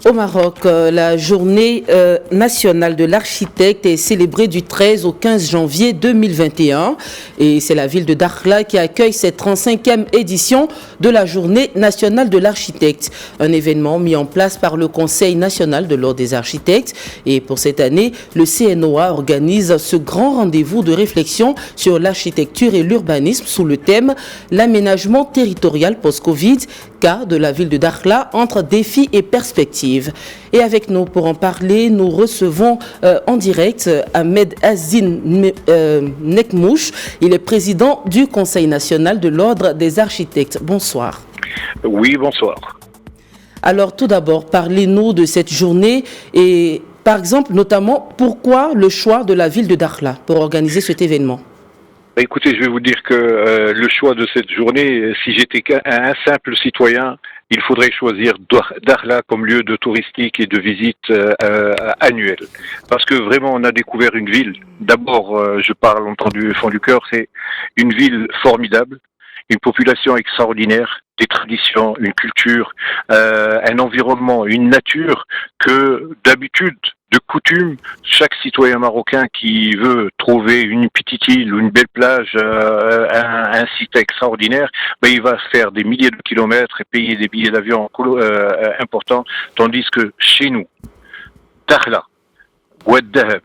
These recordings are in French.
Au Maroc, la journée nationale de l'architecte est célébrée du 13 au 15 janvier 2021 et c'est la ville de Dakhla qui accueille cette 35e édition de la journée nationale de l'architecte. Un événement mis en place par le Conseil national de l'ordre des architectes et pour cette année, le CNOA organise ce grand rendez-vous de réflexion sur l'architecture et l'urbanisme sous le thème « L'aménagement territorial post-Covid », cas de la ville de Dakhla entre défis et perspectives. Et avec nous pour en parler, nous recevons en direct Ahmed Azdine Nekmouche. Il est président du Conseil national de l'ordre des architectes. Bonsoir. Oui, bonsoir. Alors tout d'abord, parlez-nous de cette journée et par exemple, notamment, pourquoi le choix de la ville de Dakhla pour organiser cet événement? Écoutez, je vais vous dire que le choix de cette journée, si j'étais un simple citoyen, il faudrait choisir Dakhla comme lieu de touristique et de visite annuelle. Parce que vraiment, on a découvert une ville. D'abord, je parle entendu au fond du cœur, c'est une ville formidable, une population extraordinaire, des traditions, une culture, un environnement, une nature que d'habitude, de coutume, chaque citoyen marocain qui veut trouver une petite île ou une belle plage, un site extraordinaire, ben il va faire des milliers de kilomètres et payer des billets d'avion importants, tandis que chez nous, Dakhla, Oued Dahab,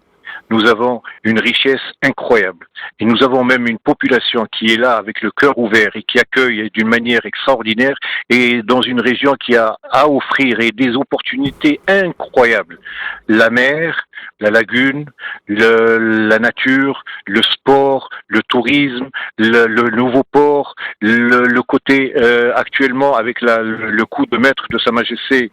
nous avons une richesse incroyable. Et nous avons même une population qui est là avec le cœur ouvert et qui accueille d'une manière extraordinaire et dans une région qui a à offrir et des opportunités incroyables. La mer, la lagune, la nature, le sport, le tourisme, le nouveau port, le côté actuellement avec le coup de maître de Sa Majesté,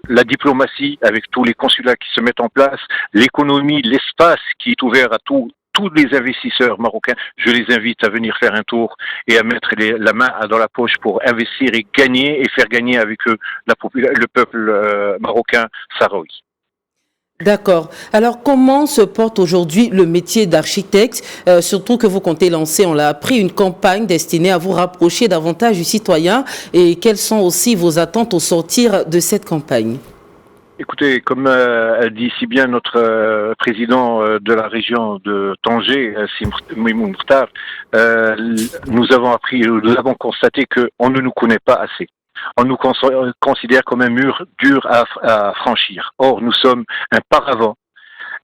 la diplomatie avec tous les consulats qui se mettent en place, l'économie, l'espace qui est ouvert à tous les investisseurs marocains. Je les invite à venir faire un tour et à mettre la main dans la poche pour investir et gagner et faire gagner avec eux le peuple marocain sahraoui. D'accord. Alors, comment se porte aujourd'hui le métier d'architecte, surtout que vous comptez lancer, on l'a appris, une campagne destinée à vous rapprocher davantage du citoyen et quelles sont aussi vos attentes au sortir de cette campagne? Écoutez, comme a dit si bien notre président de la région de Tanger, Mouimoun Mokhtar, nous avons constaté qu'on ne nous connaît pas assez. On nous considère comme un mur dur à franchir. Or, nous sommes un paravent,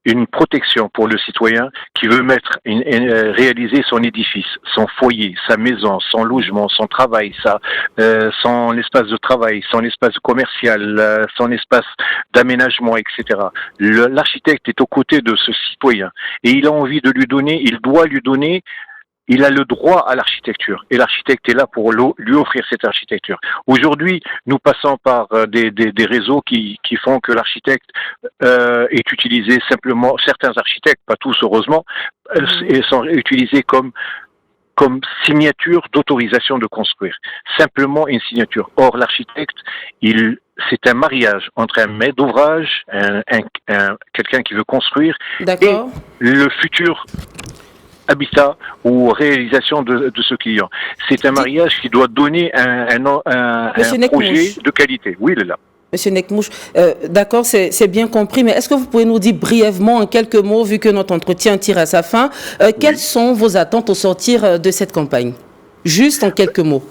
une protection pour le citoyen qui veut réaliser son édifice, son foyer, sa maison, son logement, son travail, son espace de travail, son espace commercial, son espace d'aménagement, etc. L'architecte est aux côtés de ce citoyen et il a envie de lui donner, il doit lui donner. Il a le droit à l'architecture et l'architecte est là pour lui offrir cette architecture. Aujourd'hui, nous passons par des réseaux qui font que l'architecte est utilisé simplement, certains architectes, pas tous heureusement, sont utilisés comme signature d'autorisation de construire. Simplement une signature. Or, l'architecte, c'est un mariage entre un maître d'ouvrage, quelqu'un qui veut construire, et le futur habitat ou réalisation de ce client. C'est un mariage qui doit donner un projet de qualité. Oui, il est là. Monsieur Nekmouche, d'accord, c'est bien compris, mais est-ce que vous pouvez nous dire brièvement, en quelques mots, vu que notre entretien tire à sa fin, quelles sont vos attentes au sortir de cette campagne? Juste en quelques mots.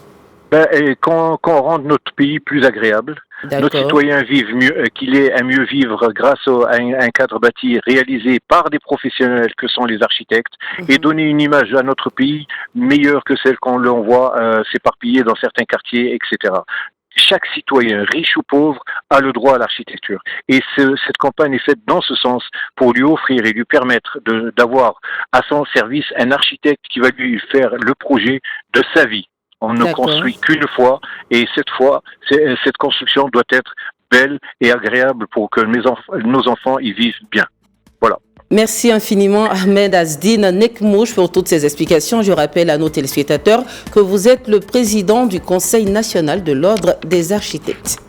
Qu'on rende notre pays plus agréable, notre citoyen vive mieux, qu'il ait un mieux vivre grâce à un cadre bâti réalisé par des professionnels que sont les architectes et donner une image à notre pays meilleure que celle qu'on l'envoie s'éparpiller dans certains quartiers, etc. Chaque citoyen, riche ou pauvre, a le droit à l'architecture. Et cette campagne est faite dans ce sens pour lui offrir et lui permettre d'avoir à son service un architecte qui va lui faire le projet de sa vie. On ne construit qu'une fois et cette construction doit être belle et agréable pour que nos enfants y vivent bien. Voilà. Merci infiniment Ahmed Azdine Nekmouche pour toutes ces explications. Je rappelle à nos téléspectateurs que vous êtes le président du Conseil national de l'ordre des architectes.